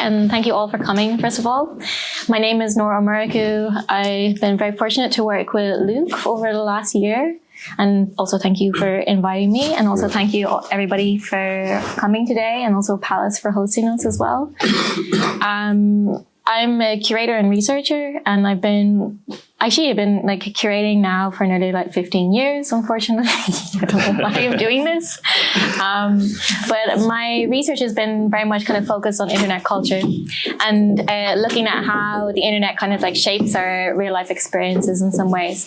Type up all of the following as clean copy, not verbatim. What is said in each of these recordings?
and thank you all for coming, first of all. My name is Nora Ó Murchú. I've been very fortunate to work with Luke over the last year. And also thank you for inviting me, and also thank you everybody for coming today, and also Palace for hosting us as well. I'm a curator and researcher, and I've been like curating now for nearly like 15 years, unfortunately. I don't know why I'm doing this. But my research has been very much kind of focused on internet culture and looking at how the internet kind of like shapes our real life experiences in some ways.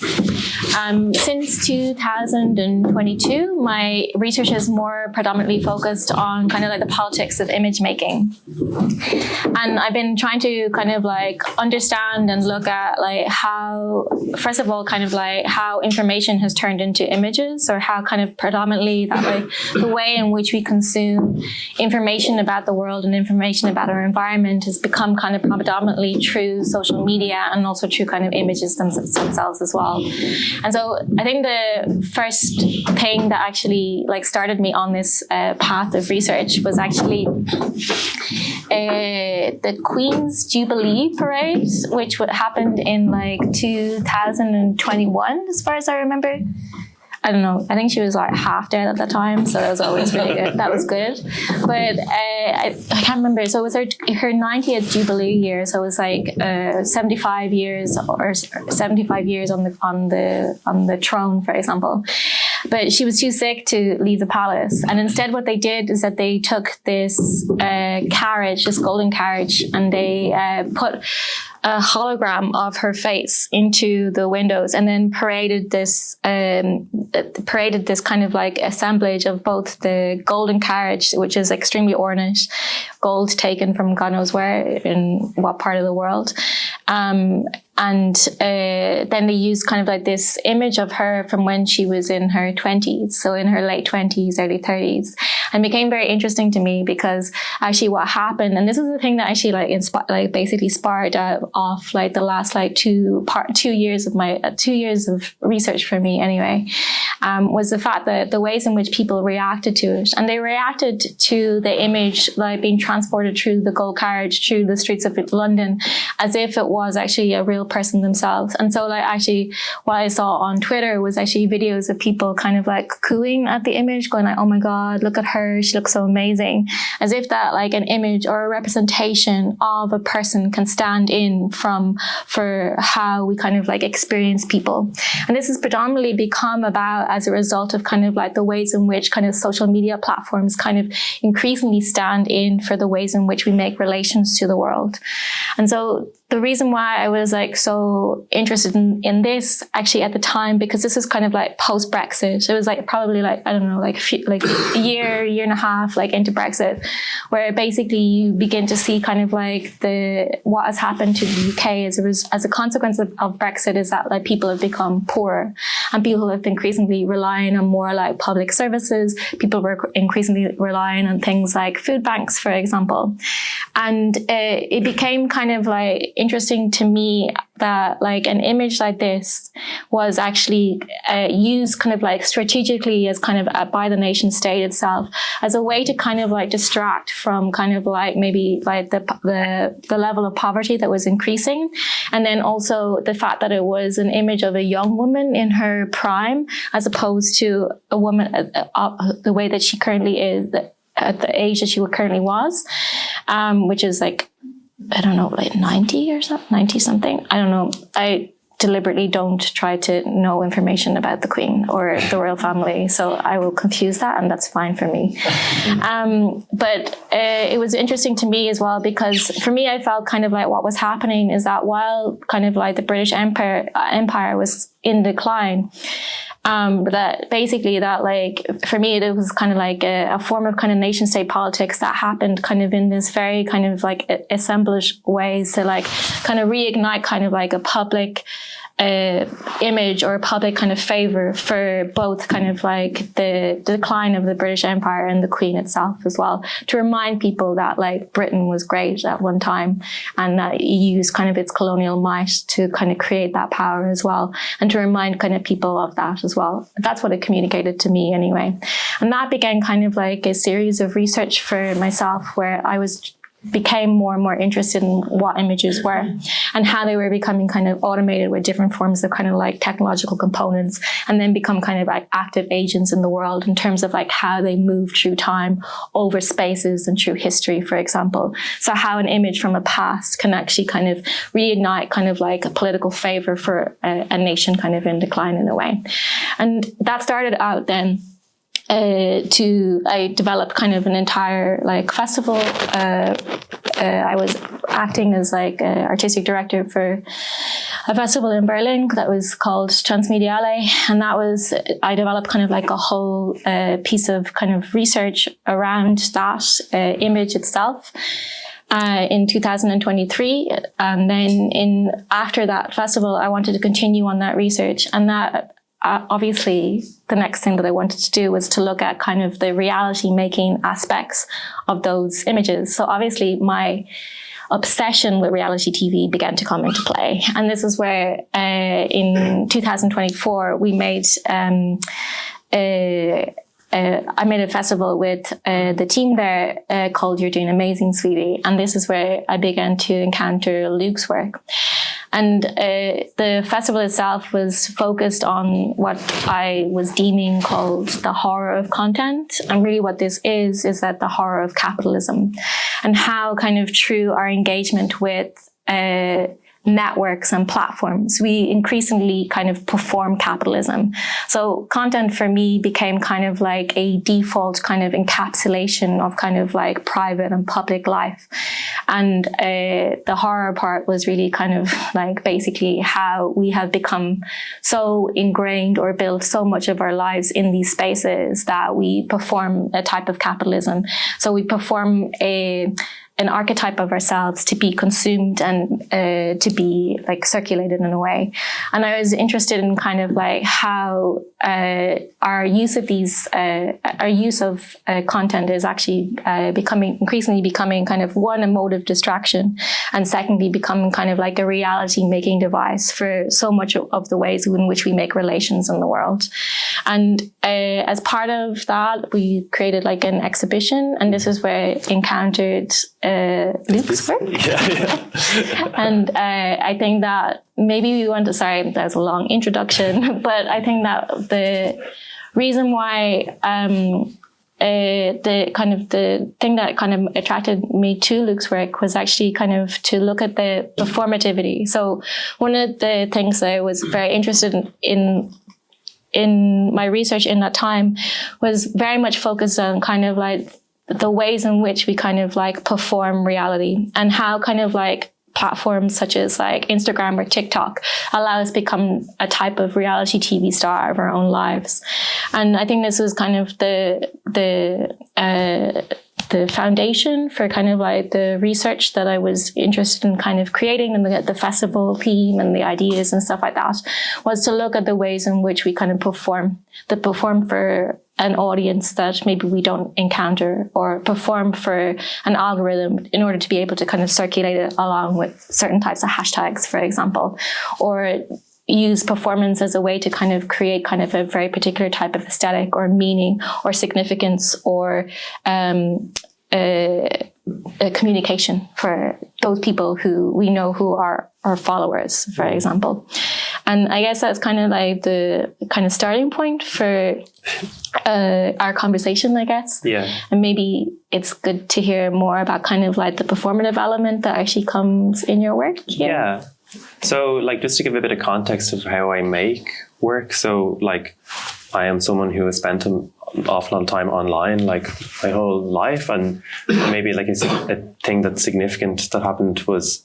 Since 2022, my research is more predominantly focused on kind of like the politics of image making. And I've been trying to kind of like understand and look at like how, first of all, kind of like how information has turned into images, or how kind of predominantly that like the way in which we consume information about the world and information about our environment has become kind of predominantly through social media, and also through kind of images themselves as well. And so I think the first thing that actually like started me on this path of research was actually the Queen's Jubilee Parade, which happened in like 2021, as far as I remember. I don't know. I think she was like half dead at the time, so that was always really good. That was good. But I can't remember. So it was her 90th Jubilee year. So it was like 75 years on the throne, for example. But she was too sick to leave the palace. And instead what they did is that they took this carriage, this golden carriage, and they put a hologram of her face into the windows, and then paraded this kind of like assemblage of both the golden carriage, which is extremely ornate, gold taken from God knows where, in what part of the world. And then they used kind of like this image of her from when she was in her 20s, so in her late 20s, early 30s, and became very interesting to me, because actually what happened, and this is the thing that actually like basically sparked off like the last like 2 years of my 2 years of research for me anyway, was the fact that the ways in which people reacted to it, and they reacted to the image like being transported through the gold carriage through the streets of London as if it was actually a real person themselves. And so like actually what I saw on Twitter was actually videos of people kind of like cooing at the image, going like, oh my God, look at her, she looks so amazing, as if that like an image or a representation of a person can stand in for how we kind of like experience people. And this has predominantly become about as a result of kind of like the ways in which kind of social media platforms kind of increasingly stand in for the ways in which we make relations to the world. And so the reason why I was like so interested in this actually at the time, because this was kind of like post Brexit. It was like probably like, I don't know, like a year and a half like into Brexit, where basically you begin to see kind of like what has happened to the UK as a consequence of Brexit, is that like people have become poorer, and people have been increasingly relying on more like public services. People were increasingly relying on things like food banks, for example. And it became kind of like interesting to me that like an image like this was actually used kind of like strategically as kind of by the nation state itself as a way to kind of like distract from kind of like maybe like the level of poverty that was increasing, and then also the fact that it was an image of a young woman in her prime as opposed to a woman the way that she currently is at the age that she currently was, which is like, I don't know, like 90 or something, 90 something. I don't know. I deliberately don't try to know information about the Queen or the royal family, so I will confuse that, and that's fine for me. But it was interesting to me as well, because for me, I felt kind of like what was happening is that while kind of like the British Empire was in decline, that basically that like for me it was kind of like a form of kind of nation state politics that happened kind of in this very kind of like assemblage ways to like kind of reignite kind of like a public image or a public kind of favor for both kind of like the decline of the British Empire and the Queen itself as well, to remind people that like Britain was great at one time, and that it used kind of its colonial might to kind of create that power as well, and to remind kind of people of that as well. That's what it communicated to me anyway. And that began kind of like a series of research for myself, where I was became more and more interested in what images were and how they were becoming kind of automated with different forms of kind of like technological components, and then become kind of like active agents in the world in terms of like how they move through time, over spaces, and through history, for example. So how an image from a past can actually kind of reignite kind of like a political favor for a nation kind of in decline in a way. And that started out then I developed kind of an entire like festival. I was acting as like artistic director for a festival in Berlin that was called Transmediale, and I developed kind of like a whole piece of kind of research around that image itself. In 2023, and then after that festival, I wanted to continue on that research, and that. Obviously, the next thing that I wanted to do was to look at kind of the reality making aspects of those images. So obviously my obsession with reality TV began to come into play. And this is where in 2024, we made I made a festival with the team there called You're Doing Amazing, Sweetie. And this is where I began to encounter Luke's work. And the festival itself was focused on what I was deeming called the horror of content. And really what this is that the horror of capitalism, and how kind of through our engagement with networks and platforms, we increasingly kind of perform capitalism. So content for me became kind of like a default kind of encapsulation of kind of like private and public life. And the horror part was really kind of like basically how we have become so ingrained or built so much of our lives in these spaces that we perform a type of capitalism. So we perform an archetype of ourselves to be consumed and to be like circulated in a way. And I was interested in kind of like how our use of content is actually increasingly becoming kind of one, a mode of distraction, and secondly becoming kind of like a reality making device for so much of the ways in which we make relations in the world. And as part of that, we created like an exhibition, and this is where I encountered Luke's work. And I think that maybe we want to, sorry, that was a long introduction, but I think that the reason why the thing that kind of attracted me to Luke's work was actually kind of to look at the performativity. So one of the things that I was very interested in my research in that time was very much focused on kind of like the ways in which we kind of like perform reality, and how kind of like platforms such as like Instagram or TikTok allow us to become a type of reality TV star of our own lives. And I think this was kind of the foundation for kind of like the research that I was interested in kind of creating, and the festival theme and the ideas and stuff like that, was to look at the ways in which we kind of perform for an audience that maybe we don't encounter, or perform for an algorithm in order to be able to kind of circulate it along with certain types of hashtags, for example, or use performance as a way to kind of create kind of a very particular type of aesthetic or meaning or significance or a communication for those people who we know who are our followers, for example. And I guess that's kind of like the kind of starting point for our conversation, I guess. Yeah. And maybe it's good to hear more about kind of like the performative element that actually comes in your work here. Yeah. So like, just to give a bit of context of how I make work. So like, I am someone who has spent an awful long time online, like my whole life. And maybe like a thing that's significant that happened was,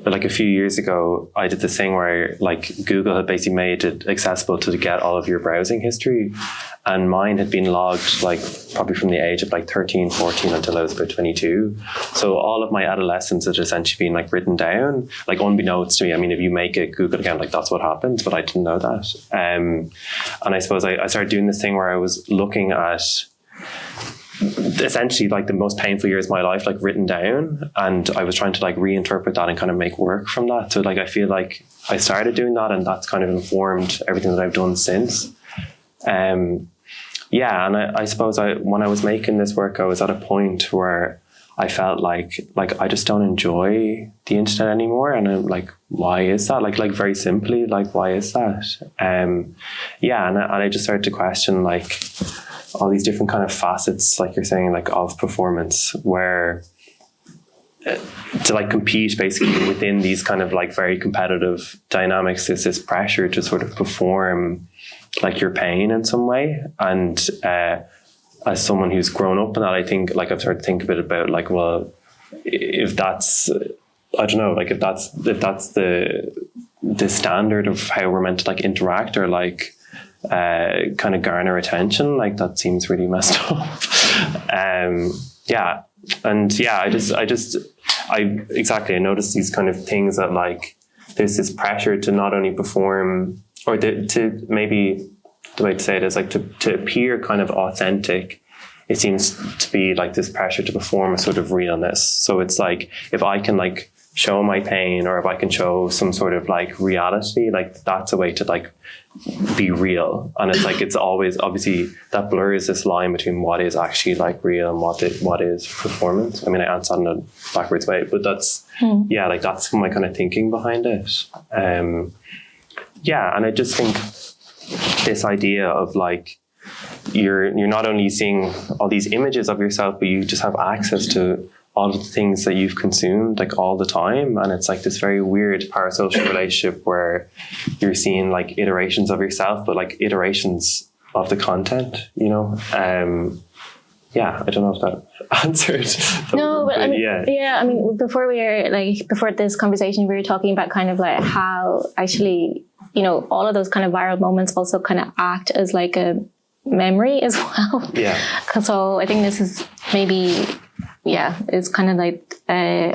like a few years ago, I did this thing where like Google had basically made it accessible to get all of your browsing history. And mine had been logged like probably from the age of like 13, 14 until I was about 22. So all of my adolescence had essentially been like written down, like unbeknownst to me. I mean, if you make a Google account, like that's what happens, but I didn't know that. And I suppose I started doing this thing where I was looking at essentially like the most painful years of my life, like written down, and I was trying to like reinterpret that and kind of make work from that. So like I feel like I started doing that, and that's kind of informed everything that I've done since. And I suppose when I was making this work, I was at a point where I felt like I just don't enjoy the internet anymore. And I'm like, why is that? Like very simply, like, why is that? And I just started to question like all these different kind of facets, like you're saying, like of performance, where to like compete basically within these kind of like very competitive dynamics, there's this pressure to sort of perform like your pain in some way. And as someone who's grown up in that, I think like I've started to think a bit about like, well, if that's, I don't know, like if that's the standard of how we're meant to like interact or like kind of garner attention, like that seems really messed up. I noticed these kind of things that like there's this pressure to not only perform or to maybe the way to say it is like to appear kind of authentic. It seems to be like this pressure to perform a sort of realness. So it's like if I can like show my pain or if I can show some sort of like reality, like that's a way to like be real. And it's like it's always obviously that blurs this line between what is actually like real and what is performance. I mean, I answered in a backwards way, but that's like that's my kind of thinking behind it. And I just think this idea of like you're not only seeing all these images of yourself, but you just have access to all of the things that you've consumed like all the time. And it's like this very weird parasocial relationship where you're seeing like iterations of yourself, but like iterations of the content, you know? I don't know if that answered. No, but I mean, before this conversation, we were talking about kind of like how actually, you know, all of those kind of viral moments also kind of act as like a memory as well. Yeah. So I think this is maybe, it's kind of like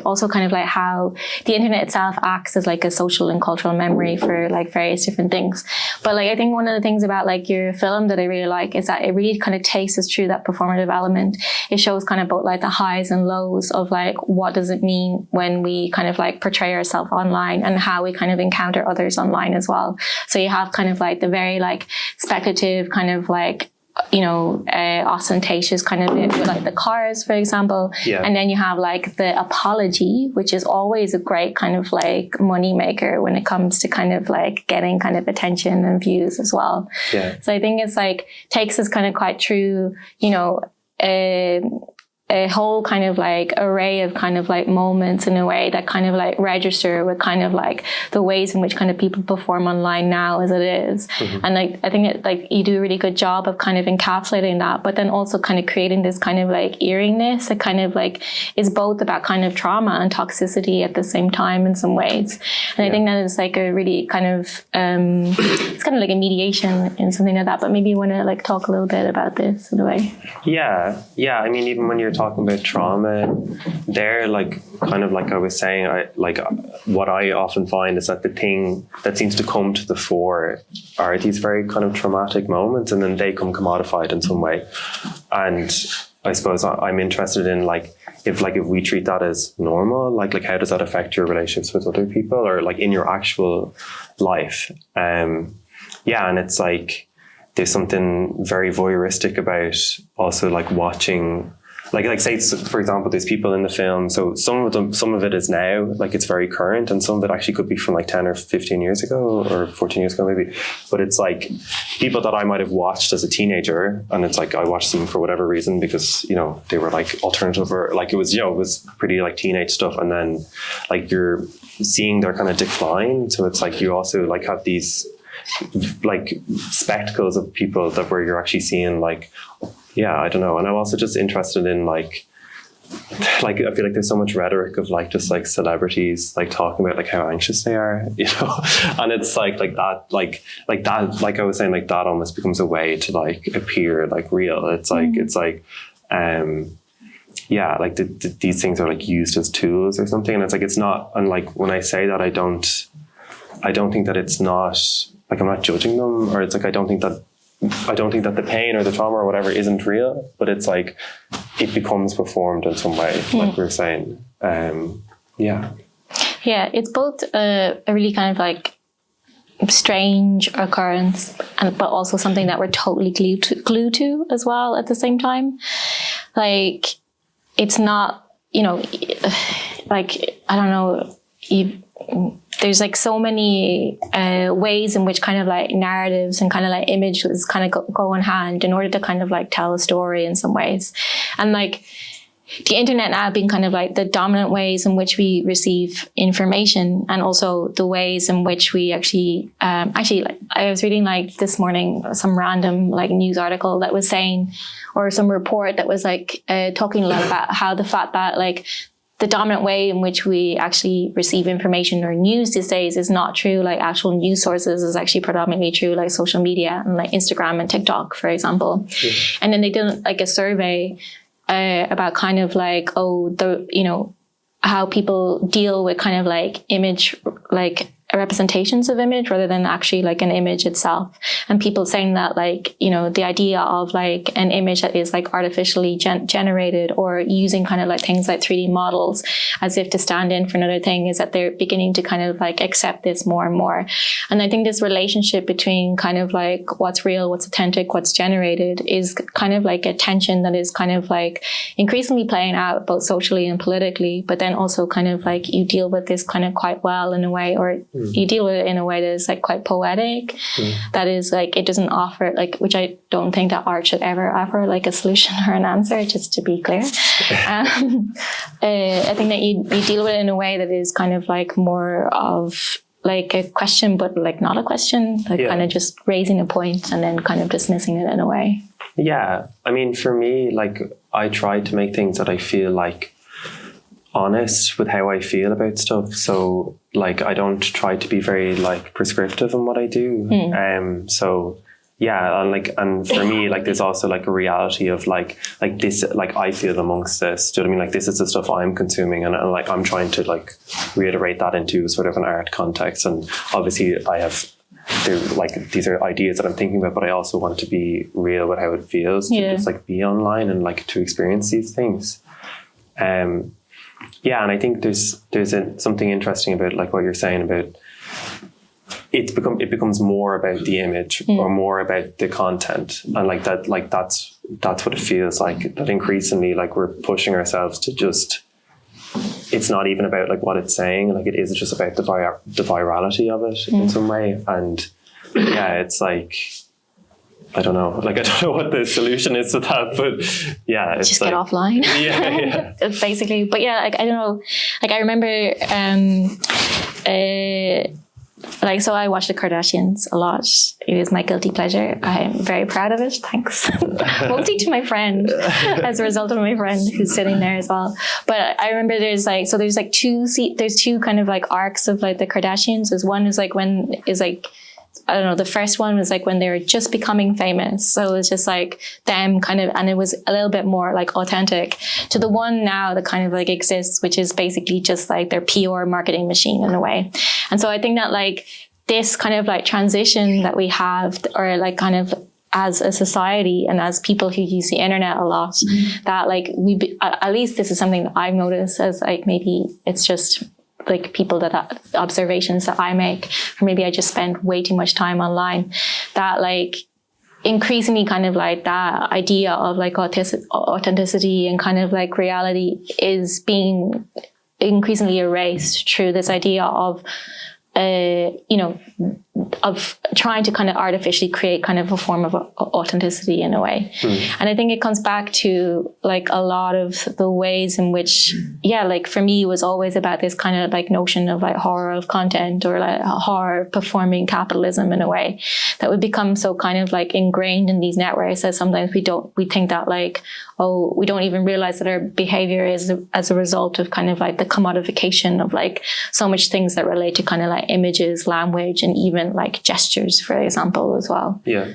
also kind of like how the internet itself acts as like a social and cultural memory for like various different things. But like I think one of the things about like your film that I really like is that it really kind of takes us through that performative element. It shows kind of both like the highs and lows of like what does it mean when we kind of like portray ourselves online and how we kind of encounter others online as well. So you have kind of like the very like speculative kind of like, you know, ostentatious kind of bit with like the cars, for example. Yeah. And then you have like the apology, which is always a great kind of like money maker when it comes to kind of like getting kind of attention and views as well. Yeah. So I think it's like takes us kind of quite through, you know, a whole kind of like array of kind of like moments in a way that kind of like register with kind of like the ways in which kind of people perform online now as it is. Mm-hmm. And like, I think it like you do a really good job of kind of encapsulating that, but then also kind of creating this kind of like eeriness that kind of like is both about kind of trauma and toxicity at the same time in some ways. And I think that is like a really kind of, it's kind of like a mediation in something like that, but maybe you want to like talk a little bit about this in a way. Yeah. I mean, even when you're talking about trauma there, like kind of like I was saying, what I often find is that the thing that seems to come to the fore are these very kind of traumatic moments, and then they come commodified in some way. And I suppose I'm interested in like if we treat that as normal, like how does that affect your relationships with other people or like in your actual life? And it's like there's something very voyeuristic about also like watching. Like say, for example, there's people in the film. So some of it is now, like it's very current, and some of it actually could be from like 10 or 15 years ago or 14 years ago maybe. But it's like people that I might have watched as a teenager, and it's like I watched them for whatever reason because, you know, they were like alternative or like it was, you know, it was pretty like teenage stuff. And then like you're seeing their kind of decline. So it's like you also like have these like spectacles of people that where you're actually seeing like, I don't know. And I'm also just interested in like I feel like there's so much rhetoric of like just like celebrities like talking about like how anxious they are, you know, and it's like that, like that, like I was saying, like that almost becomes a way to like appear like real. It's like, like these things are like used as tools or something. And it's like, it's not, and like when I say that, I don't think that it's not like, I'm not judging them, or it's like, I don't think that the pain or the trauma or whatever isn't real, but it's like it becomes performed in some way, like we were saying. It's both a really kind of like strange occurrence, but also something that we're totally glued to as well at the same time. Like it's not, you know, like, I don't know, there's like so many ways in which kind of like narratives and kind of like images kind of go in hand in order to kind of like tell a story in some ways. And like the internet now being kind of like the dominant ways in which we receive information, and also the ways in which we actually like, I was reading like this morning some random like news article that was saying, or some report that was like talking a lot about how the fact that like the dominant way in which we actually receive information or news these days is not true like actual news sources, is actually predominantly true like social media and like Instagram and TikTok, for example. Yeah. And then they did like a survey about kind of like, how people deal with kind of like image, like representations of image rather than actually like an image itself. And people saying that like, you know, the idea of like an image that is like artificially generated, or using kind of like things like 3D models as if to stand in for another thing, is that they're beginning to kind of like accept this more and more. And I think this relationship between kind of like what's real, what's authentic, what's generated is kind of like a tension that is kind of like increasingly playing out both socially and politically, but then also kind of like you deal with this kind of quite well in a way, or you deal with it in a way that is like quite poetic, that is like, it doesn't offer like, which I don't think that art should ever offer like a solution or an answer, just to be clear. I think that you deal with it in a way that is kind of like more of like a question, but like not a question, like kind of just raising a point and then kind of dismissing it in a way. Yeah. I mean, for me, like I try to make things that I feel like honest with how I feel about stuff. So like I don't try to be very like prescriptive in what I do. So yeah, and for me, like there's also like a reality of like this, like I feel amongst this. Do you know what I mean? Like this is the stuff I'm consuming, and like I'm trying to like reiterate that into sort of an art context. And obviously I have like these are ideas that I'm thinking about, but I also want to be real with how it feels to just like be online and like to experience these things. Yeah, and I think there's something interesting about like what you're saying about it becomes more about the image or more about the content, and like that, like that's what it feels like, that increasingly like we're pushing ourselves to just, it's not even about like what it's saying, like it is just about the virality of it in some way. And yeah, it's like, I don't know what the solution is to that, but yeah, it's just like, get offline. Yeah. Basically. But yeah, like I don't know, like I remember like, so I watch the Kardashians a lot. It is my guilty pleasure. I'm very proud of it. Thanks. Mostly to my friend, as a result of my friend who's sitting there as well. But I remember there's two kind of like arcs of like the Kardashians. There's one is like I don't know, the first one was like when they were just becoming famous. So it was just like them kind of, and it was a little bit more like authentic, to the one now that kind of like exists, which is basically just like their PR marketing machine in a way. And so I think that like this kind of like transition that we have, or like kind of as a society and as people who use the internet a lot, that like at least this is something that I've noticed, as like maybe it's just like observations that I make, or maybe I just spend way too much time online, that like increasingly kind of like that idea of like authenticity and kind of like reality is being increasingly erased through this idea of of trying to kind of artificially create kind of a form of authenticity in a way. And I think it comes back to like a lot of the ways in which, like for me, it was always about this kind of like notion of like horror of content, or like horror of performing capitalism in a way, that would become so kind of like ingrained in these networks that sometimes we think that like, oh, we don't even realize that our behavior is as a result of kind of like the commodification of like so much things that relate to kind of like images, language, and even like gestures, for example, as well. Yeah.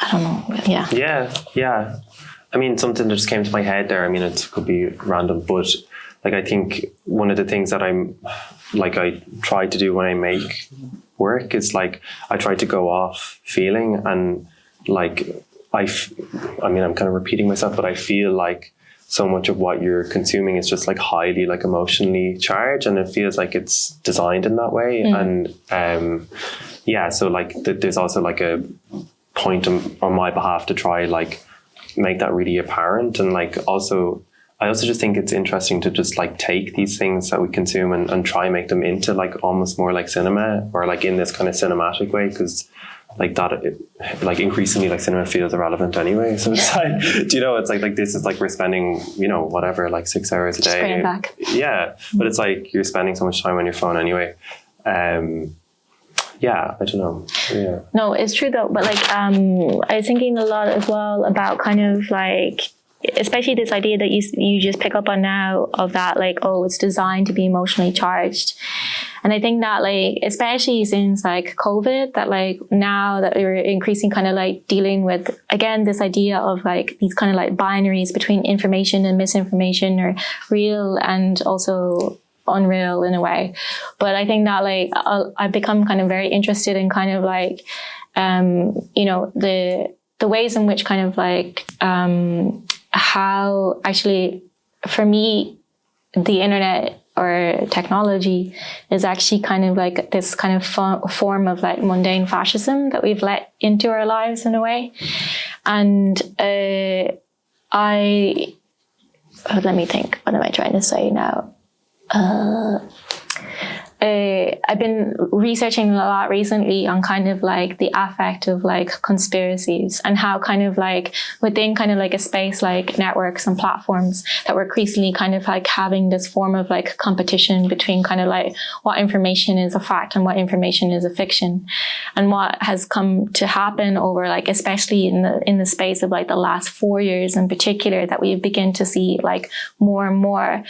I don't know. Yeah. Yeah. I mean, something that just came to my head there, I mean, it could be random, but like, I think one of the things that I try to do when I make work is like, I try to go off feeling, and like, I mean, I'm kind of repeating myself, but I feel like so much of what you're consuming is just like highly like emotionally charged, and it feels like it's designed in that way. And so like there's also like a point on my behalf to try like make that really apparent. And like also I also just think it's interesting to just like take these things that we consume and try and make them into like almost more like cinema, or like in this kind of cinematic way, because like that, like increasingly like cinema feels irrelevant anyway. So it's like, do you know, it's like this is like we're spending, you know, whatever, like 6 hours a just day. bring it back. Yeah. But it's like you're spending so much time on your phone anyway. Yeah, I don't know. Yeah. No, it's true though. But like, I was thinking a lot as well about kind of like, especially this idea that you just pick up on now of that, like, oh, it's designed to be emotionally charged. And I think that like, especially since like COVID, that like now that we're increasing kind of like dealing with, again, this idea of like these kind of like binaries between information and misinformation, or real and also unreal in a way. But I think that like I've become kind of very interested in kind of like, you know, the ways in which kind of like, how actually, for me, the internet or technology is actually kind of like this kind of form of like mundane fascism that we've let into our lives in a way. And let me think, what am I trying to say now? I've been researching a lot recently on kind of like the affect of like conspiracies, and how kind of like within kind of like a space like networks and platforms that we're increasingly kind of like having this form of like competition between kind of like what information is a fact and what information is a fiction. And what has come to happen over like, especially in the space of like the last 4 years in particular, that we begin to see like more and more,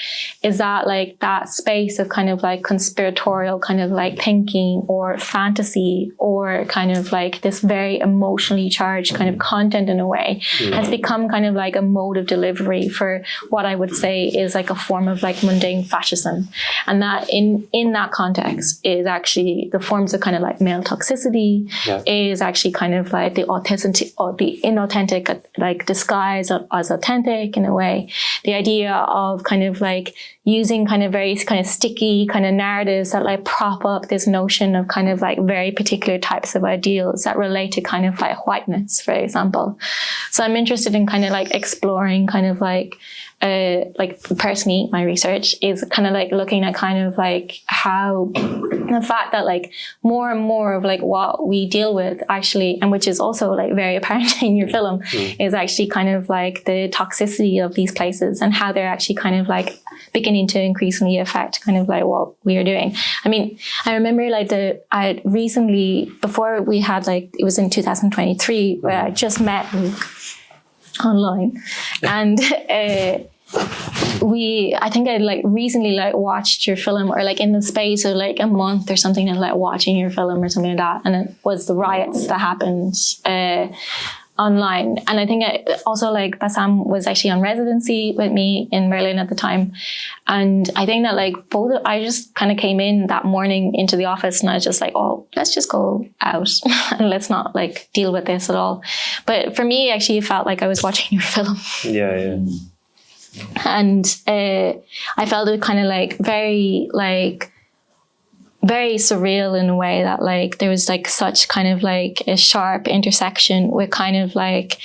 is that like that space of kind of like conspiratorial kind of like thinking or fantasy, or kind of like this very emotionally charged kind of content in a way, has become kind of like a mode of delivery for what I would say is like a form of like mundane fascism. And that in that context is actually the forms of kind of like male toxicity, is actually kind of like the authenticity or the inauthentic like disguise as authentic in a way. The idea of kind of like using kind of very kind of sticky kind of narratives that like prop up this notion of kind of like very particular types of ideals that relate to kind of like whiteness, for example. So I'm interested in kind of like exploring kind of like personally, my research is kind of like looking at kind of like how the fact that like more and more of like what we deal with actually, and which is also like very apparent in your film, is actually kind of like the toxicity of these places, and how they're actually kind of like beginning to increasingly affect kind of like what we are doing. I mean, I remember like I recently, before we had like, it was in 2023 where I just met Luke online, and I think I like recently like watched your film, or like in the space of like a month or something, of like watching your film or something like that, and it was the riots that happened online. And I think also like Bassam was actually on residency with me in Berlin at the time, and I think that like I just kind of came in that morning into the office, and I was just like, oh, let's just go out and let's not like deal with this at all. But for me, actually, it felt like I was watching your film. Yeah. And I felt it kind of like very surreal in a way, that like there was like such kind of like a sharp intersection with kind of like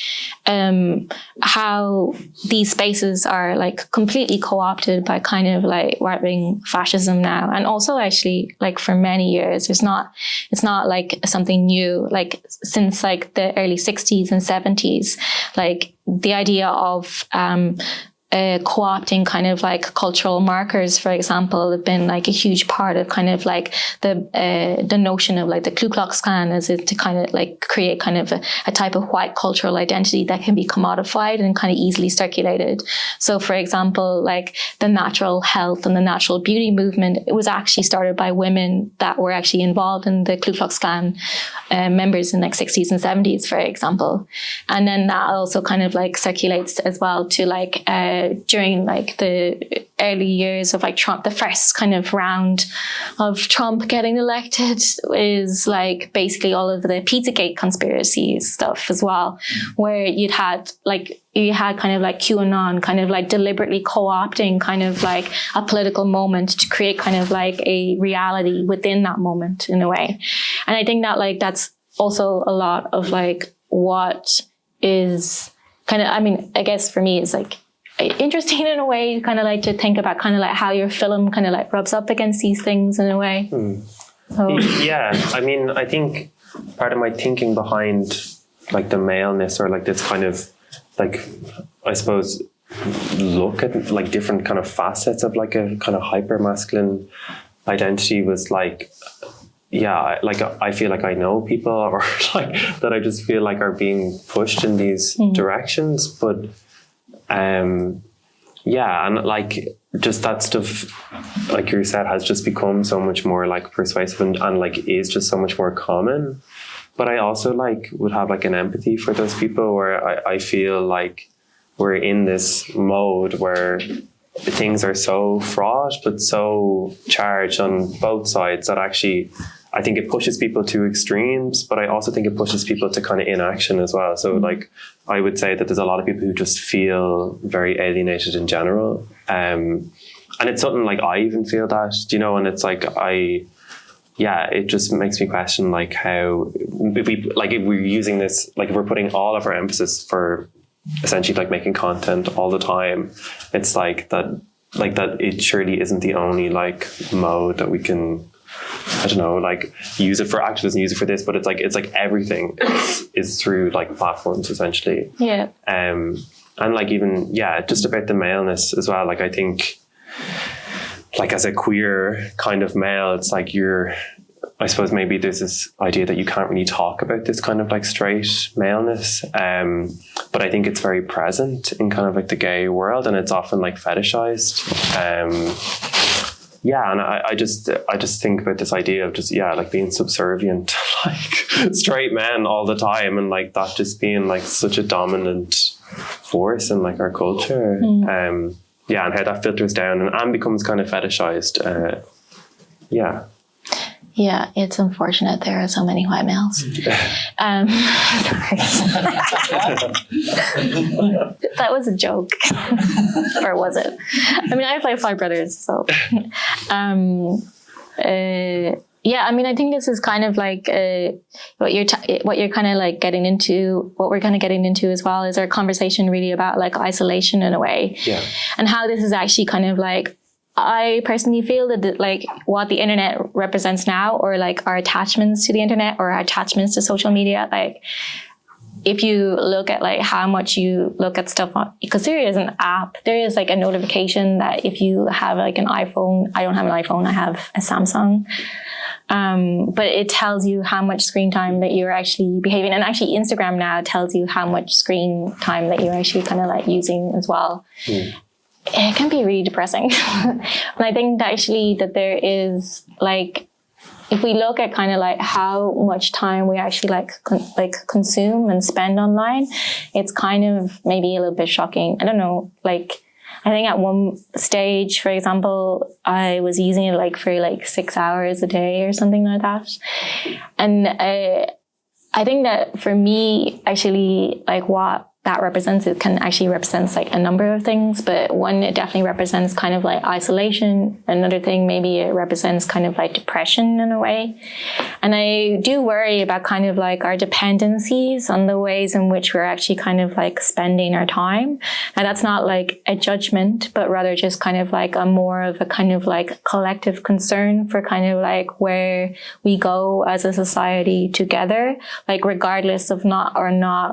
how these spaces are like completely co-opted by kind of like right-wing fascism now. And also actually like for many years, it's not like something new, like since like the early 60s and 70s, like the idea of co-opting kind of like cultural markers, for example, have been like a huge part of kind of like the notion of like the Ku Klux Klan, as it to kind of like create kind of a type of white cultural identity that can be commodified and kind of easily circulated. So for example, like the natural health and the natural beauty movement, it was actually started by women that were actually involved in the Ku Klux Klan members in like 60s and 70s, for example. And then that also kind of like circulates as well to like during like the early years of like Trump, the first kind of round of Trump getting elected is like basically all of the Pizzagate conspiracy stuff as well, where you had kind of like QAnon kind of like deliberately co-opting kind of like a political moment to create kind of like a reality within that moment in a way. And I think that like that's also a lot of like what is kind of, I mean, I guess for me it's like interesting in a way, kind of like to think about kind of like how your film kind of like rubs up against these things in a way. So. Yeah, I mean, I think part of my thinking behind like the maleness, or like this kind of like, I suppose, look at like different kind of facets of like a kind of hyper masculine identity was like, yeah, like I feel like I know people, or like that I just feel like are being pushed in these directions, but yeah, and like just that stuff, like you said, has just become so much more like persuasive and like is just so much more common. But I also like would have like an empathy for those people where I feel like we're in this mode where things are so fraught but so charged on both sides that actually I think it pushes people to extremes, but I also think it pushes people to kind of inaction as well. So like I would say that there's a lot of people who just feel very alienated in general. And it's something like I even feel that, you know, and it's like it just makes me question like how if we're using this, like if we're putting all of our emphasis for essentially like making content all the time, it's like that it surely isn't the only like mode that we can, I don't know, like use it for activism, use it for this, but it's like everything is through like platforms essentially. Yeah. And like even, just about the maleness as well. Like I think like as a queer kind of male, it's like I suppose maybe there's this idea that you can't really talk about this kind of like straight maleness. But I think it's very present in kind of like the gay world, and it's often like fetishized. And I just think about this idea of just, like being subservient to like straight men all the time, and like that just being like such a dominant force in like our culture. And how that filters down and becomes kind of fetishized. Yeah, it's unfortunate there are so many white males. Sorry. That was a joke. Or was it? I mean, I have like 5 brothers, so. I mean, I think this is kind of like what you're kind of like getting into, what we're kind of getting into as well is our conversation really about like isolation in a way. Yeah. And how this is actually kind of like, I personally feel that like what the internet represents now, or like our attachments to the internet or our attachments to social media, like if you look at like how much you look at stuff on, because there is an app, there is like a notification that if you have like an iPhone, I don't have an iPhone, I have a Samsung. But it tells you how much screen time that you're actually behaving. And actually Instagram now tells you how much screen time that you're actually kind of like using as well. It can be really depressing. And I think that actually that there is like, if we look at kind of like how much time we actually like consume and spend online, it's kind of maybe a little bit shocking. I don't know, like, I think at one stage, for example, I was using it like for like 6 hours a day or something like that. And I think that for me, actually, like what that represents, it can actually represents like a number of things, but one, it definitely represents kind of like isolation. Another thing, maybe it represents kind of like depression in a way. And I do worry about kind of like our dependencies on the ways in which we're actually kind of like spending our time. And that's not like a judgment, but rather just kind of like a more of a kind of like collective concern for kind of like where we go as a society together, like regardless of not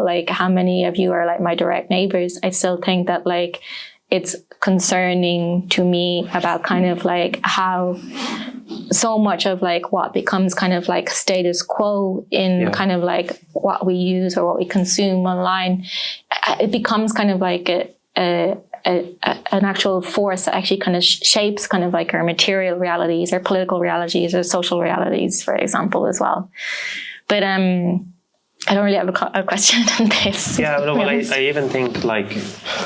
like how many of you are like my direct neighbors. I still think that like it's concerning to me about kind of like how so much of like what becomes kind of like status quo in kind of like what we use or what we consume online, it becomes kind of like an actual force that actually kind of shapes kind of like our material realities, our political realities, our social realities, for example, as well. But I don't really have a question on this. Yeah, no, well, I even think like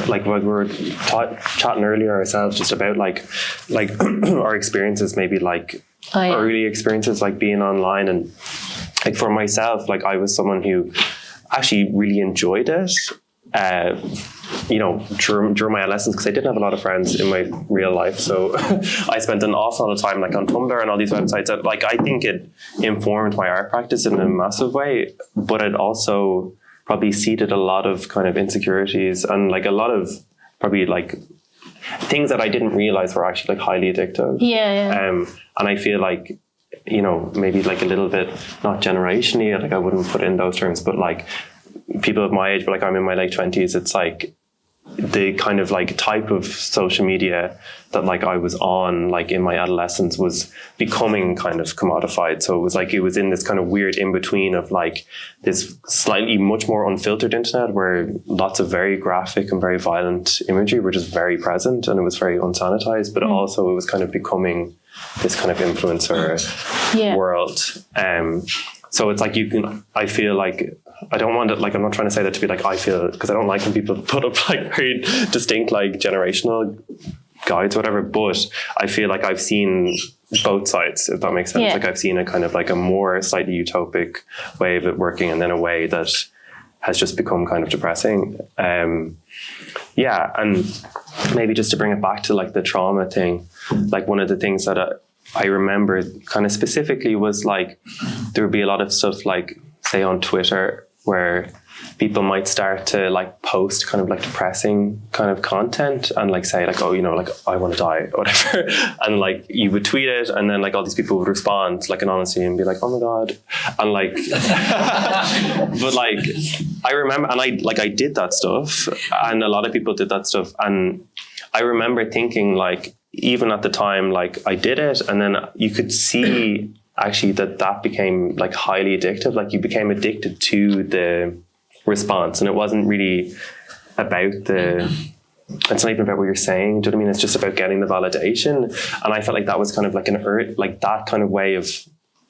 when we were chatting earlier ourselves just about like our experiences, maybe like early experiences like being online, and like for myself, like I was someone who actually really enjoyed it. During my adolescence, because I didn't have a lot of friends in my real life, so I spent an awful lot of time like on Tumblr and all these websites. And, like I think it informed my art practice in a massive way, but it also probably seeded a lot of kind of insecurities and like a lot of probably like things that I didn't realize were actually like highly addictive. And I feel like, you know, maybe like a little bit, not generationally, like I wouldn't put it in those terms, but like people of my age, but like I'm in my late 20s, it's like the kind of like type of social media that like I was on like in my adolescence was becoming kind of commodified. So it was in this kind of weird in between of like this slightly much more unfiltered internet where lots of very graphic and very violent imagery were just very present, and it was very unsanitized, but also it was kind of becoming this kind of influencer world. So it's like I feel like, I don't want to, like, I'm not trying to say that to be like, I feel, because I don't like when people put up like very distinct, like generational guides or whatever, but I feel like I've seen both sides, if that makes sense. Like I've seen a kind of like a more slightly utopic way of it working, and then a way that has just become kind of depressing. And maybe just to bring it back to like the trauma thing, like one of the things that I remember kind of specifically was like, there would be a lot of stuff like, say on Twitter, where people might start to like post kind of like depressing kind of content and like say like, oh, you know, like I want to die or whatever. And like you would tweet it, and then like all these people would respond like anonymously and be like, oh my God. And like, but like, I remember, and I did that stuff, and a lot of people did that stuff. And I remember thinking like, even at the time, like I did it, and then you could see actually that became like highly addictive. Like you became addicted to the response, and it wasn't really about it's not even about what you're saying. Do you know what I mean? It's just about getting the validation. And I felt like that was kind of like like that kind of way of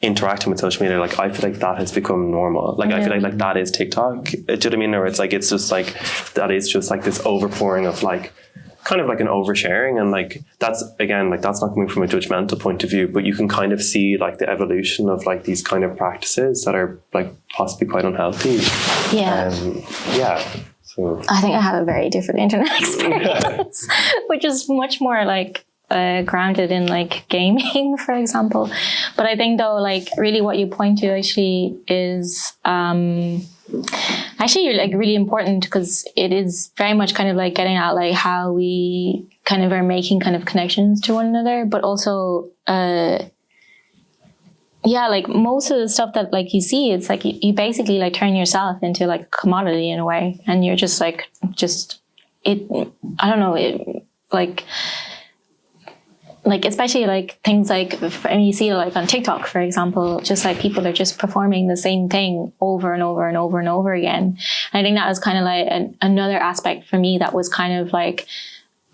interacting with social media. Like I feel like that has become normal. Like I feel like that is TikTok. Do you know what I mean? Or it's like, it's just like, that is just like this overpouring of like, kind of like an oversharing, and like that's, again, like that's not coming from a judgmental point of view, but you can kind of see like the evolution of like these kind of practices that are like possibly quite unhealthy. So I think I have a very different internet experience, which is much more like grounded in like gaming, for example. But I think though, like really what you point to actually is actually like really important, because it is very much kind of like getting at like how we kind of are making kind of connections to one another, but also like most of the stuff that like you see, it's like you basically like turn yourself into like a commodity in a way, and you're just like I don't know, it like especially like things like, I mean, you see like on TikTok, for example, just like people are just performing the same thing over and over and over and over again. And I think that was kind of like another aspect for me that was kind of like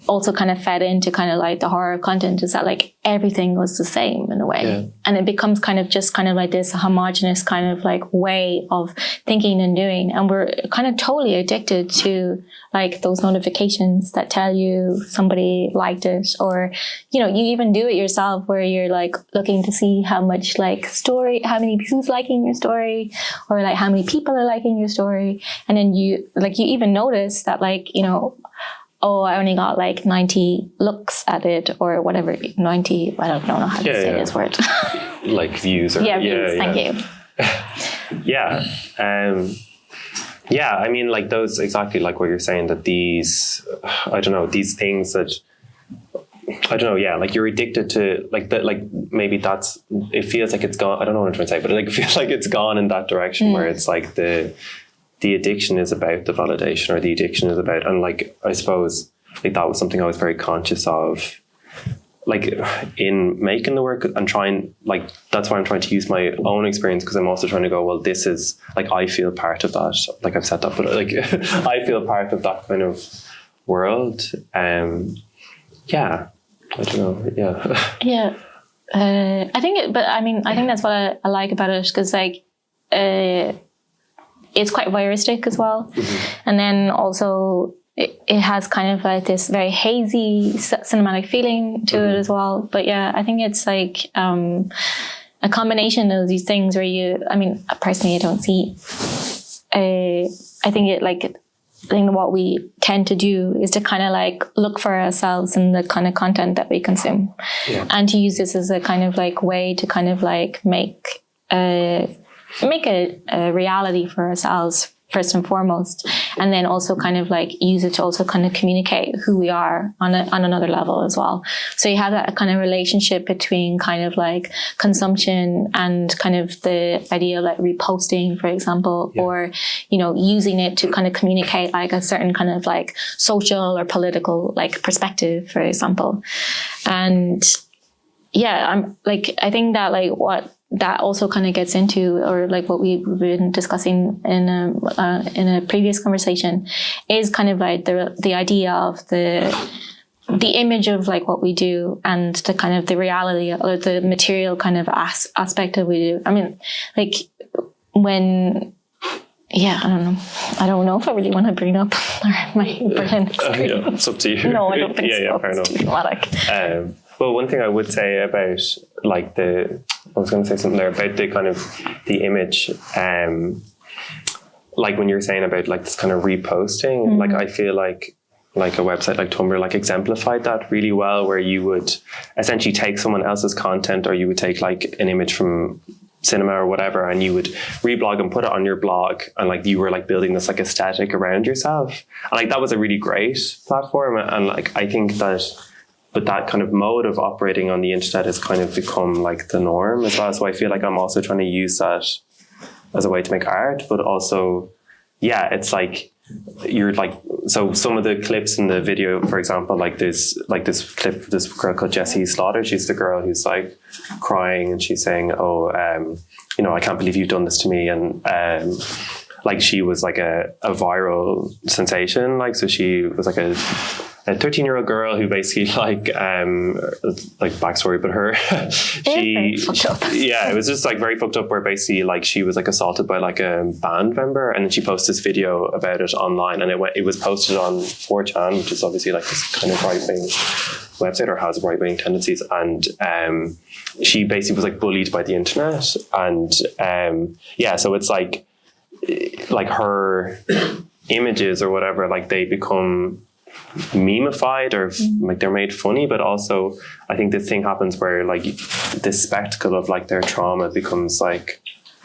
also kind of fed into kind of like the horror content, is that like everything was the same in a way. And it becomes kind of just kind of like this homogenous kind of like way of thinking and doing. And we're kind of totally addicted to like those notifications that tell you somebody liked it, or, you know, you even do it yourself where you're like looking to see how much like story, how many who's liking your story, or like how many people are liking your story. And then you even notice that like, you know, oh, I only got like 90 looks at it, or whatever, 90, I don't know how to say this word. Like views. Or, views, thank you. I mean, like those, exactly like what you're saying, that these, I don't know, these things that, I don't know, like you're addicted to like that, like maybe that's, it feels like it's gone, I don't know what I'm trying to say, but like it feels like it's gone in that direction where it's like the addiction is about the validation, or the addiction is about, and like, I suppose like that was something I was very conscious of, like in making the work, and trying, like, that's why I'm trying to use my own experience, because I'm also trying to go, well, this is like, I feel part of that, like I've said that, but like I feel part of that kind of world. I don't know. I think that's what I like about it, because like it's quite voyeuristic as well. And then also it has kind of like this very hazy cinematic feeling to it as well. But yeah, I think it's like a combination of these things where I mean, personally, I don't see, I think what we tend to do is to kind of like look for ourselves in the kind of content that we consume, and to use this as a kind of like way to kind of like make a reality for ourselves first and foremost, and then also kind of like use it to also kind of communicate who we are on another level as well. So you have that kind of relationship between kind of like consumption and kind of the idea of like reposting, for example, or, you know, using it to kind of communicate like a certain kind of like social or political like perspective, for example. And yeah, I think that like what that also kind of gets into, or like what we've been discussing in a previous conversation, is kind of like the idea of the image of like what we do and the kind of the reality or the material kind of aspect of what we do. I mean, like when, yeah, I don't know if I really want to bring up my Berlin experience. Yeah, it's up to you. No, I don't think so. Yeah, fair it's enough. too dramatic. Well, one thing I would say about like I was going to say something there about the kind of the image, like when you're saying about like this kind of reposting, like I feel like a website like Tumblr like exemplified that really well, where you would essentially take someone else's content, or you would take like an image from cinema or whatever, and you would reblog and put it on your blog, and like you were like building this like aesthetic around yourself, and like that was a really great platform. And like I think that, but that kind of mode of operating on the internet has kind of become like the norm as well. So I feel like I'm also trying to use that as a way to make art, but also, yeah, it's like you're like, so some of the clips in the video, for example, like this clip, this girl called Jessie Slaughter, she's the girl who's like crying, and she's saying, you know, I can't believe you've done this to me. And like she was like a viral sensation. Like, so she was like a 13-year-old girl who basically like backstory, but her, it was just like very fucked up, where basically like she was like assaulted by like a band member, and then she posted this video about it online, and it was posted on 4chan, which is obviously like this kind of right-wing website, or has right-wing tendencies. And she basically was like bullied by the internet. And so it's like her images or whatever, like they become memeified, or like they're made funny, but also I think this thing happens where like this spectacle of like their trauma becomes like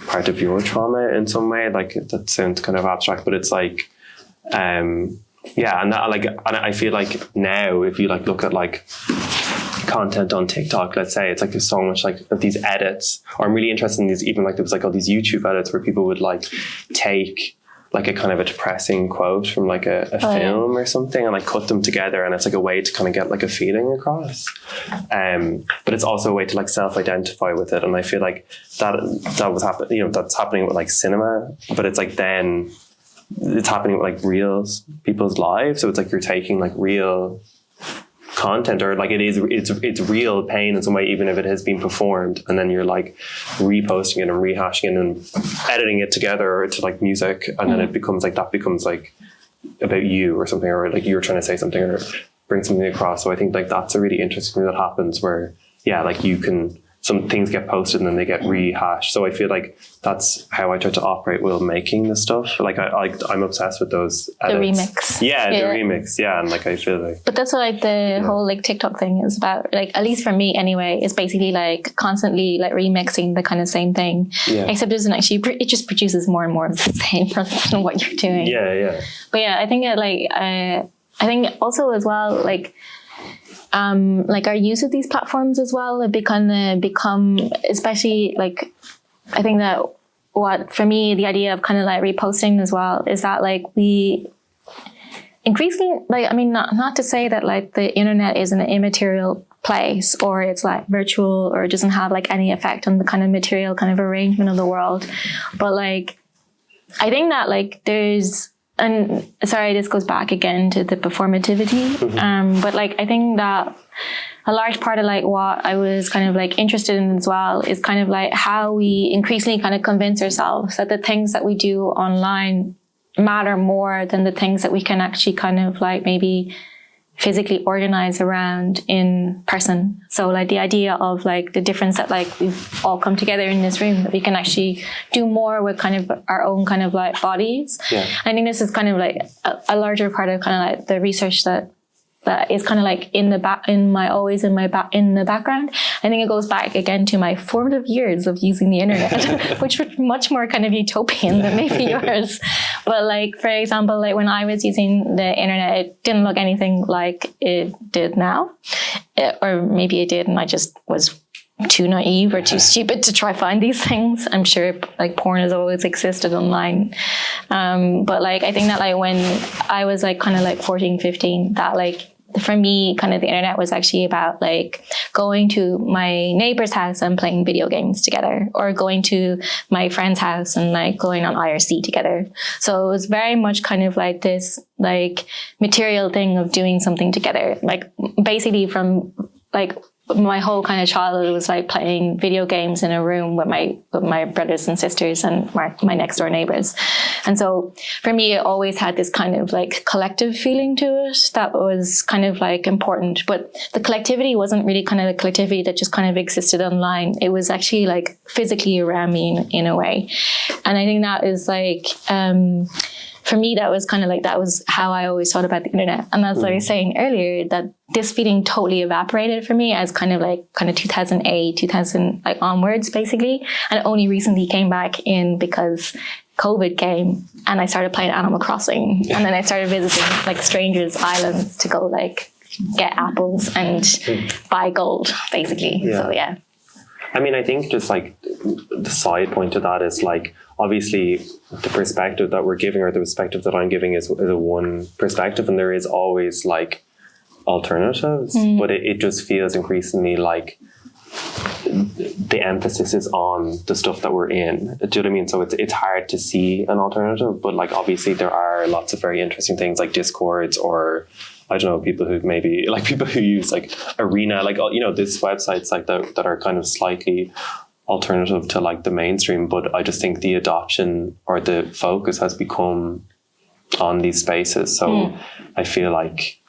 part of your trauma in some way. Like that sounds kind of abstract, but it's like and I feel like now if you like look at like content on TikTok, let's say, it's like there's so much like of these edits, or I'm really interested in these, even like there was like all these YouTube edits where people would like take like a kind of a depressing quote from like a film or something, and like cut them together, and it's like a way to kind of get like a feeling across. But it's also a way to like self-identify with it. And I feel like that was happening, you know, that's happening with like cinema, but it's like then it's happening with like real people's lives. So it's like you're taking like real content, or like it's real pain in some way, even if it has been performed, and then you're like reposting it and rehashing it and editing it together to like music, and then it becomes like about you or something, or like you're trying to say something or bring something across. So I think like that's a really interesting thing that happens, where like you can, some things get posted and then they get rehashed. So I feel like that's how I try to operate while making the stuff. Like I'm obsessed with those edits. The remix. Yeah, the remix. Yeah, and like I feel like. But that's what like the whole like TikTok thing is about. Like at least for me anyway, it's basically like constantly like remixing the kind of same thing. Yeah. Except it doesn't actually. It just produces more and more of the same rather than what you're doing. Yeah. But yeah, I think I think also as well like our use of these platforms as well have become, especially like, I think that what, for me, the idea of kind of like reposting as well is that like we increasingly, like, I mean, not to say that like the internet is an immaterial place, or it's like virtual, or it doesn't have like any effect on the kind of material kind of arrangement of the world. But like, I think that like there's, and sorry, this goes back again to the performativity. But like, I think that a large part of like what I was kind of like interested in as well is kind of like how we increasingly kind of convince ourselves that the things that we do online matter more than the things that we can actually kind of like maybe physically organize around in person. So like the idea of like the difference that like we've all come together in this room, that we can actually do more with kind of our own kind of like bodies. Yeah. I think this is kind of like a larger part of kind of like the research that is kind of like in the background. I think it goes back again to my formative years of using the internet, which were much more kind of utopian than maybe yours. But like, for example, like when I was using the internet, it didn't look anything like it did now. Or maybe it did and I just was too naive or too stupid to try find these things. I'm sure like porn has always existed online. But like, I think that like when I was like kind of like 14, 15, that like, for me, kind of the internet was actually about like going to my neighbor's house and playing video games together, or going to my friend's house and like going on IRC together. So it was very much kind of like this like material thing of doing something together. Like basically from like my whole kind of childhood was like playing video games in a room with my brothers and sisters and my next door neighbors. And so for me, it always had this kind of like collective feeling to it that was kind of like important. But the collectivity wasn't really kind of the collectivity that just kind of existed online. It was actually like physically around me in a way. And I think that is like, for me, that was kind of like, that was how I always thought about the internet. And as I was saying earlier, that this feeling totally evaporated for me as kind of 2008, 2000, like onwards, basically. And it only recently came back in because COVID came and I started playing Animal Crossing. And then I started visiting like strangers' islands to go like get apples and buy gold, basically. Yeah. So yeah. I mean, I think just like the side point to that is like, obviously the perspective that we're giving, or the perspective that I'm giving, is a one perspective, and there is always like alternatives, but it just feels increasingly like the emphasis is on the stuff that we're in. Do you know what I mean? So it's hard to see an alternative, but like obviously there are lots of very interesting things like Discords, or I don't know, people who use like Arena, like, you know, these websites like that are kind of slightly alternative to like the mainstream. But I just think the adoption or the focus has become on these spaces. So I feel like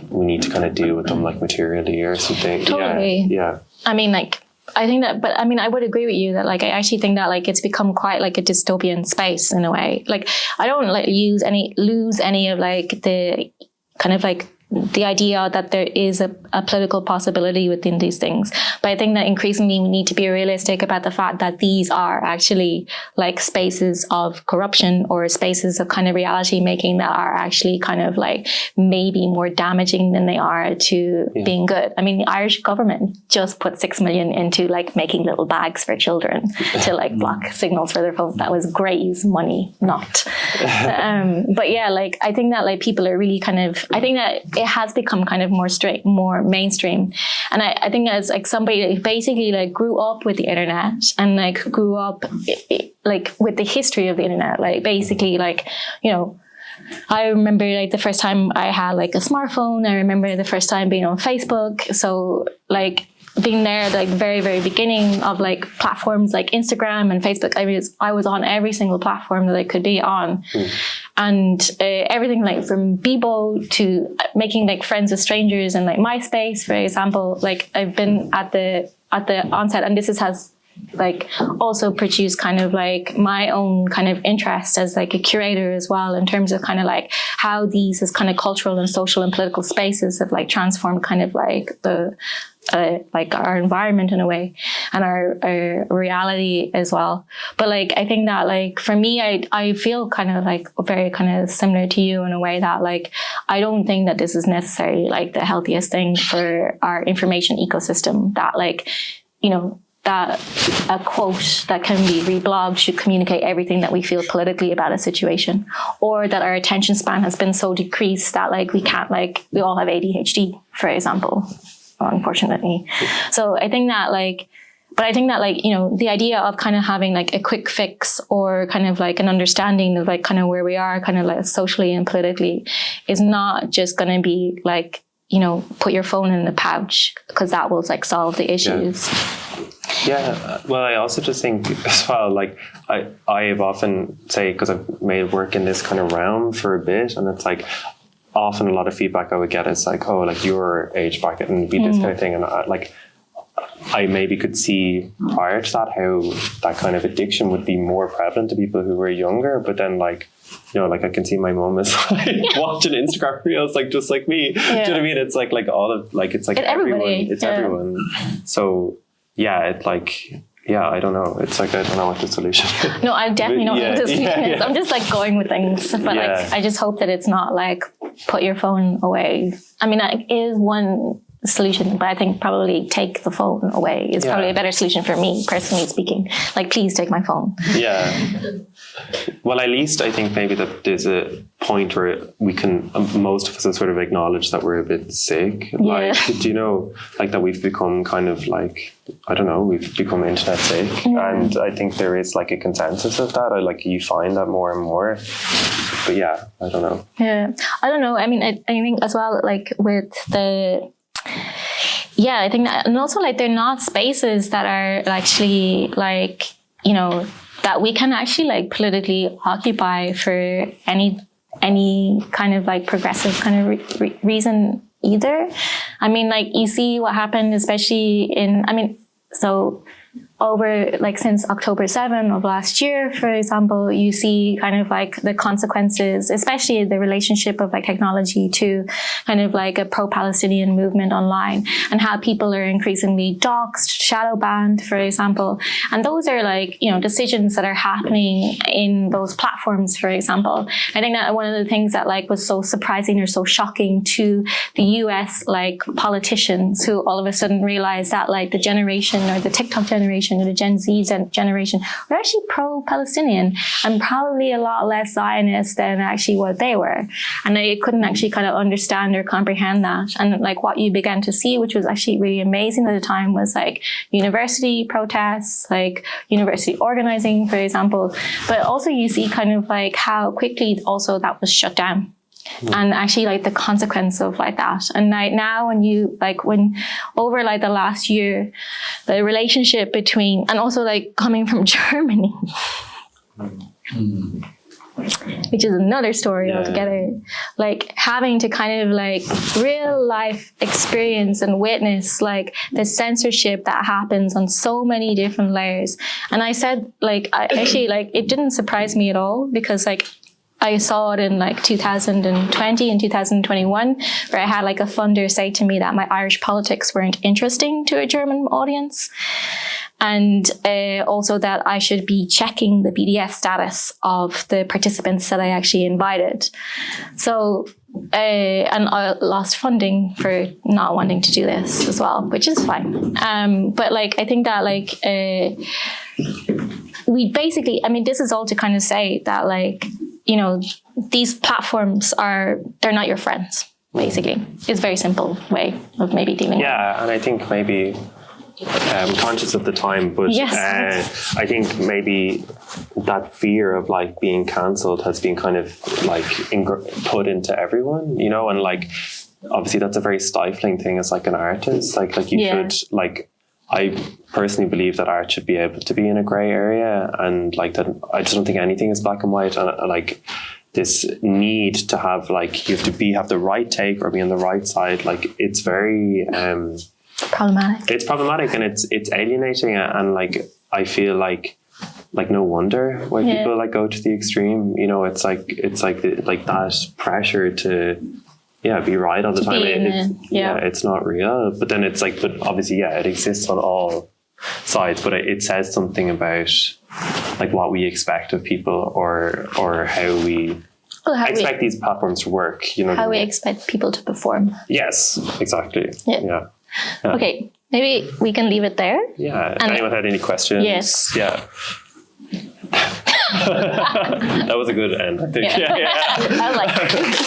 we need to kind of deal with them like materially or something. Totally. Yeah. I mean, like, I think that, but I mean, I would agree with you that like, I actually think that like, it's become quite like a dystopian space in a way. Like, I don't like lose any of like the kind of like the idea that there is a political possibility within these things. But I think that increasingly we need to be realistic about the fact that these are actually like spaces of corruption, or spaces of kind of reality making that are actually kind of like maybe more damaging than they are to being good. I mean, the Irish government just put 6 million into like making little bags for children to like block signals for their phones. That was Grey's money, not. But yeah, like I think that like people are really kind of, I think that it has become kind of more mainstream. And I think as like somebody that basically like grew up with the internet and like grew up like with the history of the internet, like basically like, you know, I remember like the first time I had like a smartphone. I remember the first time being on Facebook. So like being there at like the very, very beginning of like platforms like Instagram and Facebook, I was on every single platform that I could be on. And everything like from Bebo to making like friends with strangers, and like MySpace, for example, like I've been at the onset, and this has like also produced kind of like my own kind of interest as like a curator as well, in terms of kind of like how these as kind of cultural and social and political spaces have like transformed kind of like the like our environment in a way, and our reality as well. But like I think that like for me, I feel kind of like very kind of similar to you in a way that like I don't think that this is necessarily like the healthiest thing for our information ecosystem, that like, you know, that a quote that can be reblogged should communicate everything that we feel politically about a situation, or that our attention span has been so decreased that like we can't, like we all have ADHD, for example, unfortunately. So I think that like, but I think that like, you know, the idea of kind of having like a quick fix, or kind of like an understanding of like kind of where we are kind of like socially and politically, is not just going to be like, you know, put your phone in the pouch, because that will like solve the issues. Yeah, well, I also just think as well, like I've often say, because I've made work in this kind of realm for a bit, and it's like often a lot of feedback I would get is like, oh, like your age bracket and be this kind of thing, and I maybe could see prior to that how that kind of addiction would be more prevalent to people who were younger, but then like, you know, like I can see my mom is like watching Instagram reels like just like me. Do you know what I mean? It's like all of like it's like everyone. It's everyone. So yeah, it's like yeah, I don't know. It's like, I don't know what the solution is. No, I definitely don't know what the solution is. I'm just like going with things. But like, I just hope that it's not like, put your phone away. I mean, that is one solution, but I think probably take the phone away is probably a better solution for me, personally speaking. Like, please take my phone. Yeah. Well, at least I think maybe that there's a point where we can, most of us can sort of acknowledge that we're a bit sick. Like, do you know, like that we've become kind of like, I don't know, we've become internet sick. And I think there is like a consensus of that. Like you find that more and more. But yeah, I don't know. Yeah, I don't know. I mean, I think as well, like with the, I think that, and also like they're not spaces that are actually like, you know, that we can actually like politically occupy for any kind of like progressive kind of reason either. I mean, like you see what happened, especially in, I mean, so over like since October 7 of last year, for example, you see kind of like the consequences, especially the relationship of like technology to kind of like a pro-Palestinian movement online, and how people are increasingly doxxed, shadow banned, for example. And those are like, you know, decisions that are happening in those platforms, for example. I think that one of the things that like was so surprising or so shocking to the US like politicians who all of a sudden realized that like the generation or the TikTok generation or the Gen Z generation were actually pro-Palestinian and probably a lot less Zionist than actually what they were. And they couldn't actually kind of understand or comprehend that. And like what you began to see, which was actually really amazing at the time, was like university protests, like university organizing, for example. But also you see kind of like how quickly also that was shut down. And actually like the consequence of like that. And like now when over like the last year, the relationship between, and also like coming from Germany, which is another story altogether, like having to kind of like real life experience and witness like the censorship that happens on so many different layers. And I said like, I actually like, it didn't surprise me at all, because like I saw it in like 2020 and 2021, where I had like a funder say to me that my Irish politics weren't interesting to a German audience. And also that I should be checking the PDF status of the participants that I actually invited. So, and I lost funding for not wanting to do this as well, which is fine. But like, I think that like, we basically, I mean, this is all to kind of say that like, you know, these platforms they're not your friends, basically. It's a very simple way of maybe dealing with it. Yeah, and I think maybe I'm conscious of the time, but I think maybe that fear of like being cancelled has been kind of like put into everyone, you know, and like obviously that's a very stifling thing as like an artist. Like you should like, I personally believe that art should be able to be in a grey area, and like that I just don't think anything is black and white, and like this need to have like you have to have the right take or be on the right side, like it's very problematic. It's problematic, and it's alienating, and like I feel like no wonder why people like go to the extreme, you know. It's like that pressure to be right all the time. It's not real. But then it's like, but obviously, it exists on all sides. But it says something about like what we expect of people, or how we expect these platforms to work. You know, how we expect people to perform. Yes, exactly. Yeah. Okay, maybe we can leave it there. Yeah. If anyone had any questions? Yes. Yeah. That was a good end, I think. Yeah. I like it.